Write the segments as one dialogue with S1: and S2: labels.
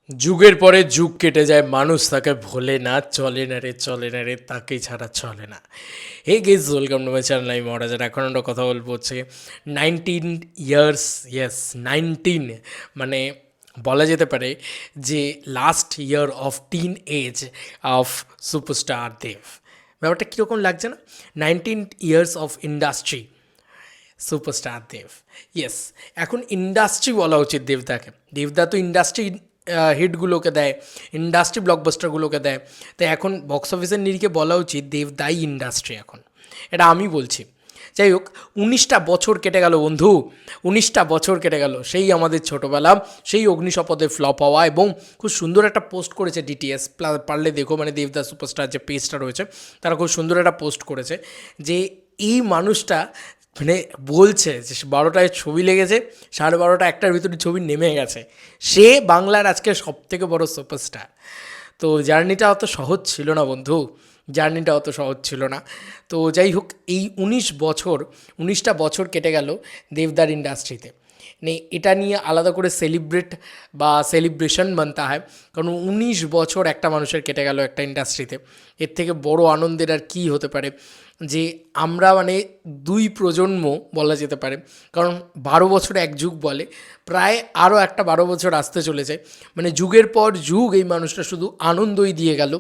S1: যুগের পরে যুগ কেটে যায়, মানুষ তাকে ভোলে না, চলে না রে তাকে ছাড়া চলে না। Hey guys, welcome to my channel. আমি মহারাজার। এখন আমরা কথা বলবো হচ্ছে 19 ইয়ার্স, ইয়েস 19, মানে বলা যেতে পারে যে last year of teen age of superstar Dev. ব্যাপারটা কীরকম লাগছে না? 19 years of industry, superstar Dev. Yes, এখন ইন্ডাস্ট্রি বলা উচিত দেবদাকে। দেবদা তো ইন্ডাস্ট্রি হিটগুলোকে দেয়, ইন্ডাস্ট্রি ব্লকবাস্টারগুলোকে দেয়। তাই এখন বক্স অফিসের নিরিখে বলা উচিত দেবদাই ইন্ডাস্ট্রি এখন। এটা আমি বলছি। যাই হোক, 19টা বছর কেটে গেল বন্ধু, 19টা বছর কেটে গেল সেই আমাদের ছোটোবেলা, সেই অগ্নিশপথে ফ্লপ হওয়া। এবং খুব সুন্দর একটা পোস্ট করেছে ডিটিএস, পারলে দেখো, মানে দেবদা সুপারস্টার যে পেজটা রয়েছে তারা খুব সুন্দর একটা পোস্ট করেছে যে এই মানুষটা মানে বলছে যে 12টায় ছবি লেগেছে, 12:30 একটার ভিতরে ছবি নেমে গেছে, সে বাংলার আজকে সবথেকে বড় সুপারস্টার। তো জার্নিটা অত সহজ ছিল না বন্ধু, জার্নিটা অত সহজ ছিল না। তো যাই হোক, এই 19 বছর, 19টা বছর কেটে গেল দেবদার ইন্ডাস্ট্রিতে। মানে এটা নিয়ে আলাদা করে সেলিব্রেট বা সেলিব্রেশন মানতে হয়, কারণ 19 বছর একটা মানুষের কেটে গেল একটা ইন্ডাস্ট্রিতে। এর থেকে বড় আনন্দের আর কী হতে পারে যে আমরা মানে দুই প্রজন্ম বলা যেতে পারে, কারণ 12 বছর এক যুগ বলে, প্রায় আরও একটা 12 বছর আসতে চলেছে। মানে যুগের পর যুগ এই মানুষটা শুধু আনন্দই দিয়ে গেল,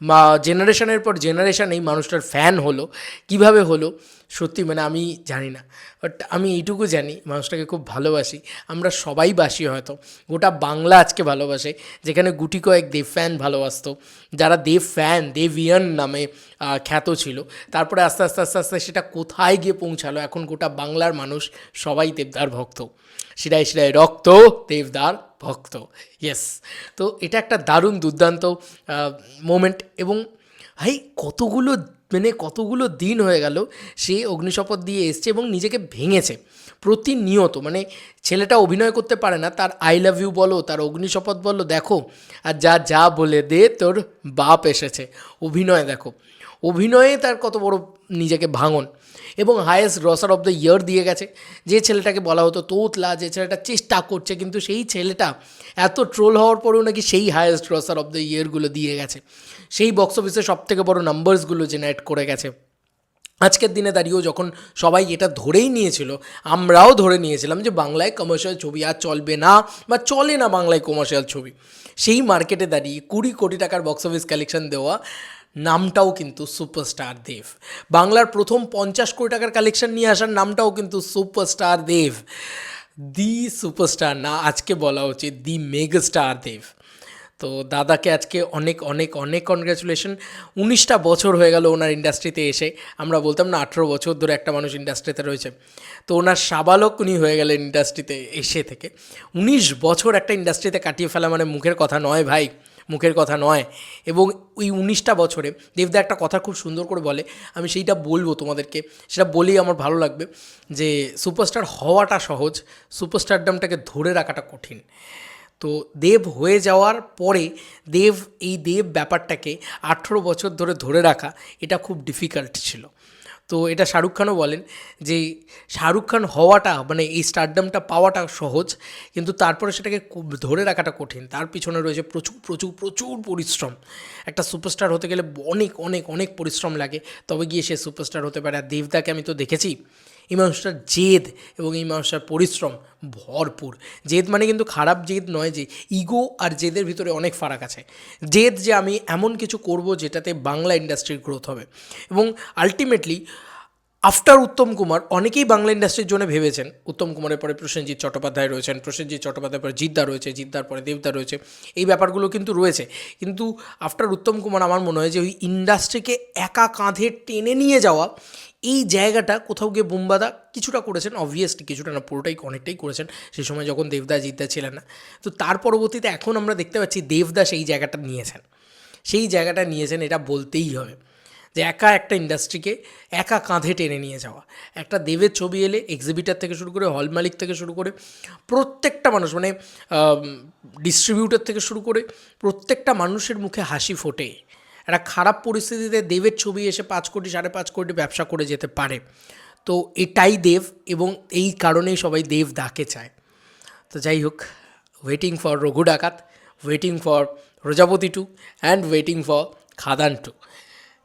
S1: বা জেনারেশনের পর জেনারেশন এই মানুষটার ফ্যান হলো। কিভাবে হলো সত্যি মানে আমি জানি না, বাট আমি এইটুকু জানি মানুষটাকে খুব ভালোবাসি। আমরা সবাই বাসি, হয়তো গোটা বাংলা আজকে ভালোবাসে, যেখানে গুটি কয়েক দেব ফ্যান ভালোবাসতো, যারা দেব ফ্যান, দেবিয়ান নামে খ্যাত ছিল। তারপরে আস্তে আস্তে আস্তে আস্তে সেটা কোথায় গিয়ে পৌঁছালো, এখন গোটা বাংলার মানুষ সবাই দেবদার ভক্ত, শিরায় শিরায় রক্ত দেবদার ভক্ত। ইয়েস, তো এটা একটা দারুণ দুর্দান্ত মোমেন্ট। এবং ভাই কতগুলো দিন হয়ে গেল সে অগ্নিশপথ দিয়ে এসছে এবং নিজেকে ভেঙেছে প্রতিনিয়ত। মানে ছেলেটা অভিনয় করতে পারে না, তার আই লাভ ইউ বলো, তার অগ্নিশপথ বলো, দেখো, আর যা যা বলে দে তোর বাপ এসেছে, অভিনয় দেখো, অভিনয়ে তার কত বড় নিজেকে ভাঙন। এবং highest grosser of the year দিয়ে গেছে। যে ছেলেটাকে বলা হতো তোতলা, যে ছেলেটা চেষ্টা করছে, কিন্তু সেই ছেলেটা এত ট্রোল হওয়ার পরেও নাকি সেই হায়েস্ট গ্রসার অফ দ্য ইয়ারগুলো দিয়ে গেছে, সেই বক্স অফিসে সবথেকে বড় নাম্বারসগুলো জেনারেট করে গেছে। আজকের দিনে দাঁড়িয়েও যখন সবাই এটা ধরেই নিয়েছিল, আমরাও ধরে নিয়েছিলাম যে বাংলায় কমার্শিয়াল ছবি আর চলবে না, বা চলে না বাংলায় কমার্শিয়াল ছবি, সেই মার্কেটে দাঁড়িয়ে 20 কোটি টাকার বক্স অফিস কালেকশন দেওয়া নামটাও কিন্তু সুপারস্টার দেব। বাংলার প্রথম 50 কোটি টাকার কালেকশন নিয়ে আসার নামটাও কিন্তু সুপারস্টার দেব। দি সুপারস্টার না, আজকে বলা উচিত দি মেগাস্টার দেব। তো দাদাকে আজকে অনেক অনেক অনেক কনগ্র্যাচুলেশন। 19টা বছর হয়ে গেল ওনার ইন্ডাস্ট্রিতে এসে, আমরা বলতাম না 18 বছর ধরে একটা মানুষ ইন্ডাস্ট্রিতে রয়েছে, তো ওনার সাবালক উনি হয়ে গেলেন ইন্ডাস্ট্রিতে এসে থেকে। 19 বছর একটা ইন্ডাস্ট্রিতে কাটিয়ে ফেলা মানে মুখের কথা নয় ভাই, মুখের কথা নয়। এবং ওই 19টা বছরে দেবদা একটা কথা খুব সুন্দর করে বলে, আমি সেইটা বলবো তোমাদেরকে, সেটা বলেই আমার ভালো লাগবে, যে সুপারস্টার হওয়াটা সহজ, সুপারস্টারডামটাকে ধরে রাখাটা কঠিন। তো দেব হয়ে যাওয়ার পরে এই দেব ব্যাপারটাকে 18 বছর ধরে ধরে রাখা, এটা খুব ডিফিকাল্ট ছিল। তো এটা শাহরুখ খানও বলেন যে শাহরুখ খান হওয়াটা মানে এই স্টারডামটা পাওয়াটা সহজ, কিন্তু তারপরে সেটাকে ধরে রাখাটা কঠিন। তার পিছনে রয়েছে প্রচুর প্রচুর প্রচুর পরিশ্রম। একটা সুপারস্টার হতে গেলে অনেক অনেক অনেক পরিশ্রম লাগে, তবে গিয়ে সে সুপারস্টার হতে পারে। আর দেবদাকে আমি তো দেখেছি, এই মানুষটার জেদ এবং এই মানুষটার পরিশ্রম ভরপুর। জেদ মানে কিন্তু খারাপ জেদ নয়, যে ইগো আর জেদের ভিতরে অনেক ফারাক আছে। জেদ যে আমি এমন কিছু করব যেটাতে বাংলা ইন্ডাস্ট্রির গ্রোথ হবে। এবং আলটিমেটলি আফটার উত্তম কুমার অনেকেই বাংলা ইন্ডাস্ট্রির জন্য ভেবেছেন। উত্তম কুমারের পরে প্রসেনজিৎ চট্টোপাধ্যায় রয়েছেন, প্রসেনজিৎ চট্টোপাধ্যায়ের পরে জিদ্দা রয়েছে, জিদ্দার পরে দেবদা রয়েছে, এই ব্যাপারগুলো কিন্তু রয়েছে। কিন্তু আফটার উত্তম কুমার আমার মনে হয় যে ওই ইন্ডাস্ট্রিকে একা কাঁধে টেনে নিয়ে যাওয়া, এই জায়গাটা কোথাও গিয়ে বুম্বাদা কিছুটা করেছেন, অবভিয়াসলি কিছুটা না, পুরোটাই অনেকটাই করেছেন সেই সময় যখন দেবদা জিদ্দা ছিলেন না। তো তার পরবর্তীতে এখন আমরা দেখতে পাচ্ছি দেবদা সেই জায়গাটা নিয়েছেন, এটা বলতেই হবে, যে একা একটা ইন্ডাস্ট্রিকে একা কাঁধে টেনে নিয়ে যাওয়া। একটা দেবের ছবি এলে এক্সিবিটার থেকে শুরু করে, হল মালিক থেকে শুরু করে, প্রত্যেকটা মানুষ মানে ডিস্ট্রিবিউটার থেকে শুরু করে প্রত্যেকটা মানুষের মুখে হাসি ফোটে। একটা খারাপ পরিস্থিতিতে দেবের ছবি এসে 5 কোটি 5.5 কোটি ব্যবসা করে যেতে পারে। তো এটাই দেব, এবং এই কারণেই সবাই দেব দাকে চায়। তো যাই হোক, ওয়েটিং ফর রঘু ডাকাত, ওয়েটিং ফর প্রজাপতি 2 অ্যান্ড ওয়েটিং ফর খাদান 2।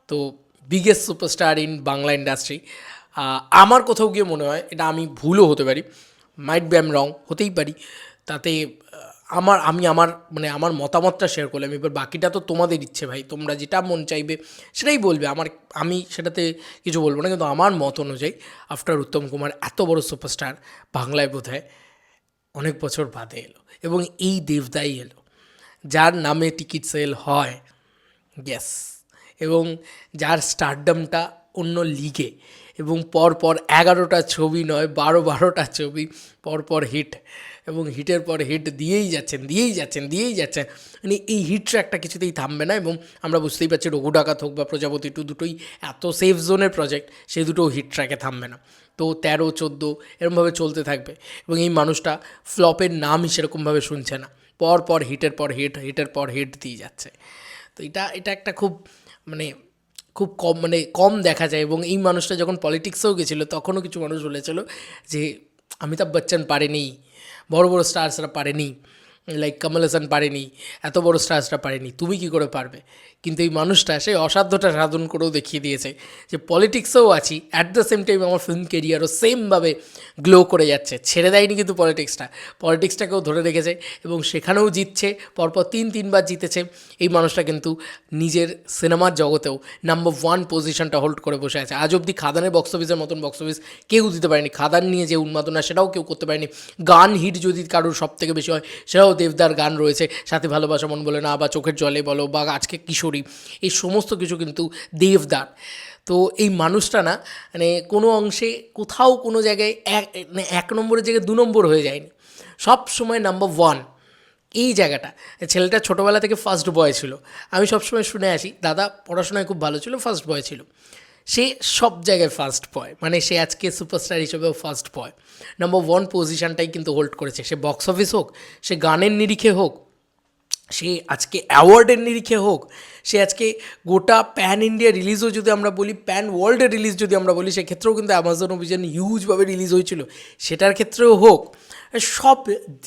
S1: তো biggest superstar in Bangla industry. আমার কোথাও গিয়ে মনে হয়, এটা আমি ভুলও হতে পারি, মাইট বি আই এম রং, হতেই পারি, তাতে আমার মতামতটা শেয়ার করলাম। এবার বাকিটা তো তোমাদের ইচ্ছে ভাই, তোমরা যেটা মন চাইবে সেটাই বলবে, আমি সেটাতে কিছু বলবো না। কিন্তু আমার মত অনুযায়ী আফটার উত্তম কুমার এত বড় সুপারস্টার বাংলায় বোধহয় অনেক বছর বাদে এলো, এবং এই দেবদাই এলো যার নামে টিকিট সেল হয়, গ্যাস, এবং যার স্টারডামটা অন্য লিগে, এবং পরপর 11টা ছবি নয় 12টা ছবি পরপর হিট, এবং হিটের পর হিট দিয়েই যাচ্ছেন। মানে এই হিট ট্র্যাকটা কিছুতেই থামবে না। এবং আমরা বুঝতেই পারছি রঘু ডাকাত হোক বা প্রজাপতি 2 দুটোই এত সেফ জোনের প্রজেক্ট, সেই দুটো হিট ট্র্যাকে থামবে না। তো 13, 14 এরকমভাবে চলতে থাকবে, এবং এই মানুষটা ফ্লপের নামই সেরকমভাবে শুনছে না, পর হিটের পর হিট দিয়ে যাচ্ছে। তো এটা একটা খুব কম দেখা যায়। এবং এই মানুষটা যখন পলিটিক্সেও গেছিলো তখনও কিছু মানুষ বলেছিল যে অমিতাভ বচ্চন পারেনি, বড় বড় স্টার্সরা পারেনি, লাইক কমল হাসান পারেনি, এত বড় স্টার্সরা পারেনি, তুমি কি করে পারবে? কিন্তু এই মানুষটা সেই অসাধ্যটা সাধন করেও দেখিয়ে দিয়েছে যে পলিটিক্সেও আছি, অ্যাট দ্য সেম টাইম আমার ফিল্ম কেরিয়ারও সেমভাবে গ্লো করে যাচ্ছে। ছেড়ে দেয়নি কিন্তু পলিটিক্সটাকেও ধরে রেখেছে, এবং সেখানেও জিতছে, পরপর 3বার জিতেছে। এই মানুষটা কিন্তু নিজের সিনেমার জগতেও নাম্বার 1 পজিশনটা হোল্ড করে বসে আছে। আজ অবধি খাদানের বক্স অফিসের মতন বক্স অফিস কেউ দিতে পারেনি। খাদান নিয়ে যে উন্মাদনা সেটাও কেউ করতে পারেনি। গান হিট যদি কারোর সব থেকে বেশি হয় সেটাও দেবদার গান রয়েছে, সাথে ভালোবাসা মন বলে না, বা চোখের জলে বলো, বা আজকে কিশোরী, এই সমস্ত কিছু কিন্তু দেবদার। তো এই মানুষটা না কোনো অংশে কোথাও কোনো জায়গায় 1 নম্বরের জায়গায় 2 নম্বর হয়ে যায়নি, সব সময় নাম্বার 1। এই জায়গাটা, ছেলেটা ছোটোবেলা থেকে ফার্স্ট বয় ছিল। আমি সবসময় শুনে আসি দাদা পড়াশোনায় খুব ভালো ছিল, ফার্স্ট বয় ছিল। সে সব জায়গায় ফার্স্ট বয়, সে আজকে সুপারস্টার হিসেবেও ফার্স্ট বয়, নাম্বার 1 পজিশানটাই কিন্তু হোল্ড করেছে। সে বক্স অফিস হোক, সে গানের নিরিখে হোক, সে আজকে অ্যাওয়ার্ডের নিরিখে হোক, সে আজকে গোটা প্যান ইন্ডিয়া রিলিজও যদি আমরা বলি, প্যান ওয়ার্ল্ডের রিলিজ যদি আমরা বলি, সেক্ষেত্রেও কিন্তু অ্যামাজন অভিযান হিউজভাবে রিলিজ হয়েছিল, সেটার ক্ষেত্রেও হোক, সব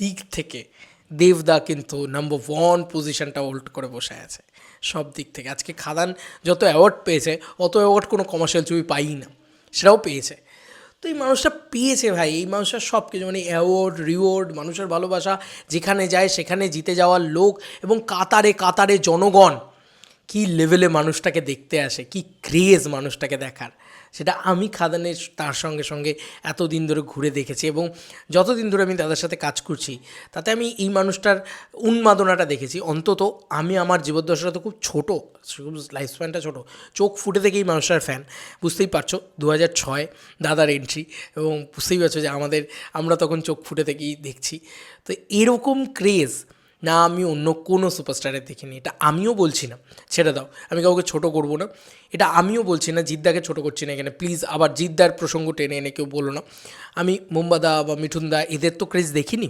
S1: দিক থেকে দেবদা কিন্তু নাম্বার 1 পজিশনটা হোল্ড করে বসে আছে সব দিক থেকে। আজকে খাদান যত অ্যাওয়ার্ড পেয়েছে, অত অ্যাওয়ার্ড কোনো কমার্শিয়াল ছবি পাই না, সেটাও পেয়েছে। তো এই মানুষটা পেয়েছে ভাই, এই মানুষটা সব কিছু, অ্যাওয়ার্ড, রিওয়ার্ড, মানুষের ভালোবাসা, যেখানে যায় সেখানে জিতে যাওয়ার লোক, এবং কাতারে জনগণ কী লেভেলে মানুষটাকে দেখতে আসে, কি ক্রেজ মানুষটাকে দেখার, সেটা আমি খাদানের তার সঙ্গে এতদিন ধরে ঘুরে দেখেছি। এবং যতদিন ধরে আমি তাদের সাথে কাজ করছি, তাতে আমি এই মানুষটার উন্মাদনাটা দেখেছি। অন্তত আমি আমার জীবদ্দশাটা তো খুব ছোটো, লাইফ স্প্যানটা ছোটো, চোখ ফুটে থেকে এই মানুষটার ফ্যান। বুঝতেই পারছো 2006 দাদার এন্ট্রি, এবং বুঝতেই পারছো যে আমরা তখন চোখ ফুটে থেকেই দেখছি। তো এরকম ক্রেজ না আমি অন্য কোনো সুপারস্টারের দেখিনি। এটা আমিও বলছি না, ছেড়ে দাও, আমি কাউকে ছোটো করবো না, এটা আমিও বলছি না, জিদ্দাকে ছোটো করছি না এখানে, প্লিজ আবার জিদ্দার প্রসঙ্গ টেনে এনে কেউ বলো না। আমি মুম্বাদা বা মিঠুনদা এদের তো ক্রেজ দেখিনি,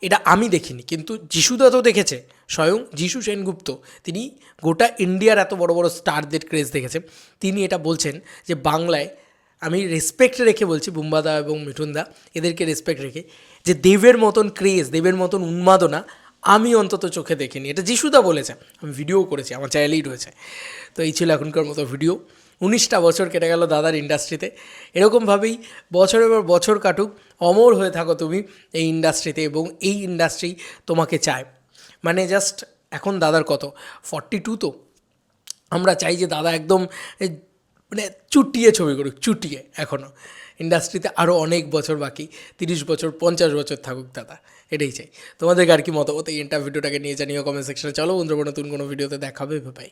S1: এটা আমি দেখিনি, কিন্তু যিশুদা তো দেখেছে, স্বয়ং যিশু সেনগুপ্ত, তিনি গোটা ইন্ডিয়ার এত বড় বড় স্টারদের ক্রেজ দেখেছে। তিনি এটা বলছেন যে বাংলায়, আমি রেসপেক্ট রেখে বলছি, বুম্বাদা এবং মিঠুনদা এদেরকে রেসপেক্ট রেখে, যে দেবের মতন ক্রেজ, দেবের মতন উন্মাদনা আমি অন্তত চোখে দেখিনি। এটা যিশুদা বলেছে, আমি ভিডিও করেছি, আমার চ্যানেলেই রয়েছে। তো এই ছিল এখনকার মতো ভিডিও। 19টা বছর কেটে গেল দাদার ইন্ডাস্ট্রিতে, এরকমভাবেই বছরের পর বছর কাটুক, অমর হয়ে থাকো তুমি এই ইন্ডাস্ট্রিতে, এবং এই ইন্ডাস্ট্রি তোমাকে চায়। জাস্ট এখন দাদার কত 42, তো আমরা চাই যে দাদা একদম চুটিয়ে ছবি করুক, চুটিয়ে। এখনও ইন্ডাস্ট্রিতে আরও অনেক বছর বাকি, 30 বছর 50 বছর থাকুক দাদা, এটাই চাই। তোমাদেরকে আর কি মতামত এই ভিডিওটাকে নিয়ে জানিও কমেন্ট সেকশনে। চলো বন্ধুরা, নতুন কোনো ভিডিওতে দেখাবে, বাই।